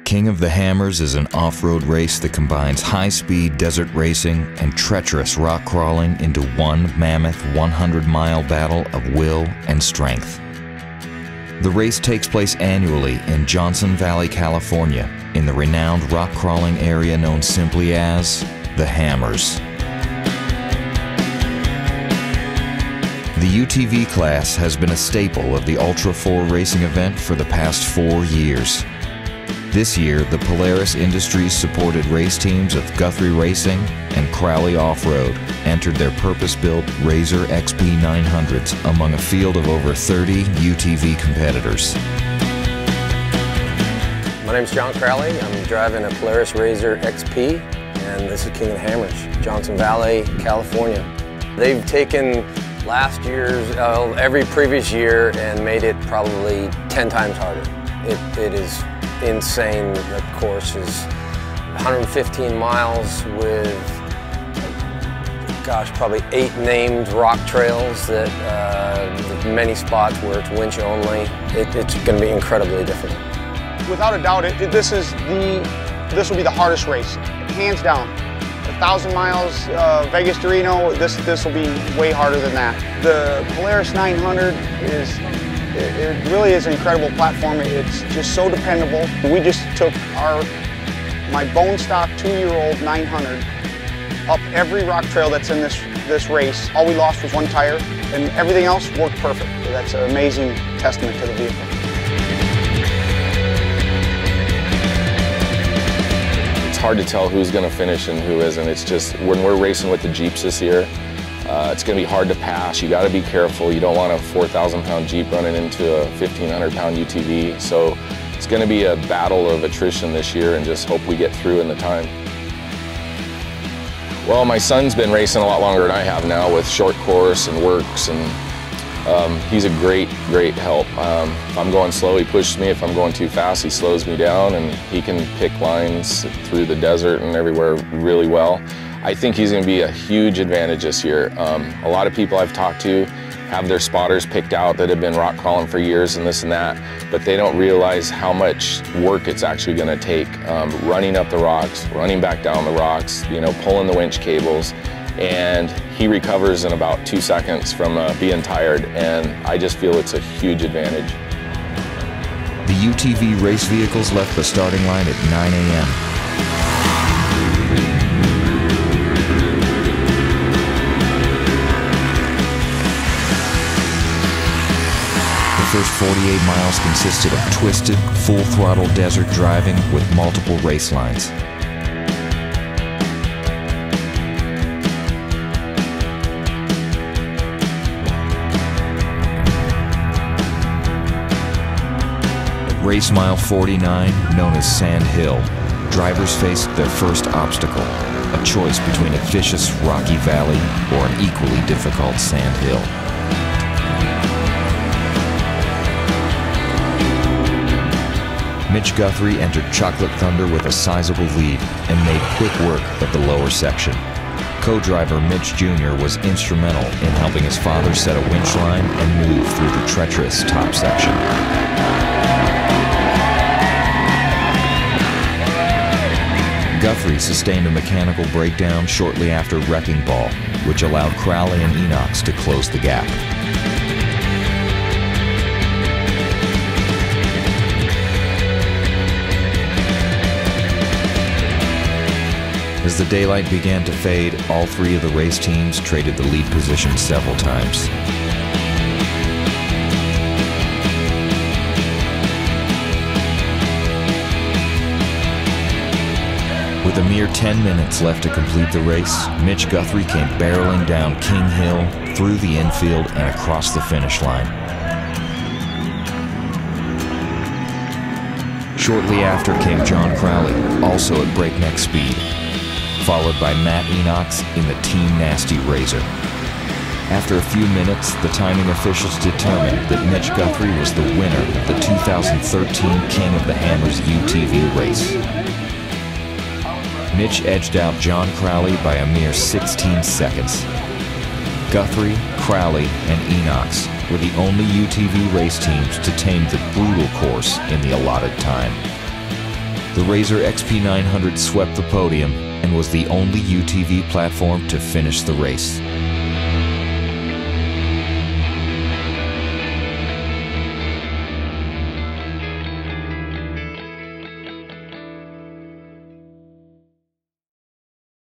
King of the Hammers is an off-road race that combines high-speed desert racing and treacherous rock crawling into one mammoth 100-mile battle of will and strength. The race takes place annually in Johnson Valley, California, in the renowned rock crawling area known simply as the Hammers. The UTV class has been a staple of the Ultra 4 racing event for the past 4 years. This year, the Polaris Industries supported race teams of Guthrie Racing and Crowley Offroad entered their purpose-built RZR XP 900s among a field of over 30 UTV competitors. My name's John Crowley. I'm driving a Polaris RZR XP, and this is King of the Hammers, Johnson Valley, California. They've taken last year's, every previous year, and made it probably 10 times harder. It is insane. The course is 115 miles with, gosh, probably 8 named rock trails that many spots where it's winch only. It's going to be incredibly difficult. Without a doubt, this will be the hardest race, hands down. 1,000 miles, Vegas to Reno, this will be way harder than that. The Polaris 900 it really is an incredible platform. It's just so dependable. We just took my bone stock 2-year-old 900 up every rock trail that's in this race. All we lost was 1 tire, and everything else worked perfect. That's an amazing testament to the vehicle. It's hard to tell who's going to finish and who isn't. It's just when we're racing with the Jeeps this year, it's going to be hard to pass. You got to be careful. You don't want a 4,000-pound Jeep running into a 1,500-pound UTV. So it's going to be a battle of attrition this year, and just hope we get through in the time. Well, my son's been racing a lot longer than I have now with short course and works, and he's a great help. If I'm going slow, he pushes me. If I'm going too fast, he slows me down, and he can pick lines through the desert and everywhere really well. I think he's going to be a huge advantage this year. A lot of people I've talked to have their spotters picked out that have been rock crawling for years and this and that, but they don't realize how much work it's actually going to take running up the rocks, running back down the rocks, pulling the winch cables, and he recovers in about 2 seconds from being tired, and I just feel it's a huge advantage. The UTV race vehicles left the starting line at 9 a.m. The first 48 miles consisted of twisted, full-throttle desert driving with multiple race lines. At race mile 49, known as Sand Hill, drivers faced their first obstacle, a choice between a vicious rocky valley or an equally difficult sand hill. Mitch Guthrie entered Chocolate Thunder with a sizable lead and made quick work of the lower section. Co-driver Mitch Jr. was instrumental in helping his father set a winch line and move through the treacherous top section. Guthrie sustained a mechanical breakdown shortly after wrecking ball, which allowed Crowley and Enox to close the gap. As the daylight began to fade, all 3 of the race teams traded the lead position several times. With a mere 10 minutes left to complete the race, Mitch Guthrie came barreling down King Hill, through the infield, and across the finish line. Shortly after came John Crowley, also at breakneck speed, followed by Matt Enox in the Team Nasty RZR. After a few minutes, the timing officials determined that Mitch Guthrie was the winner of the 2013 King of the Hammers UTV race. Mitch edged out John Crowley by a mere 16 seconds. Guthrie, Crowley, and Enox were the only UTV race teams to tame the brutal course in the allotted time. The RZR XP900 swept the podium and was the only UTV platform to finish the race.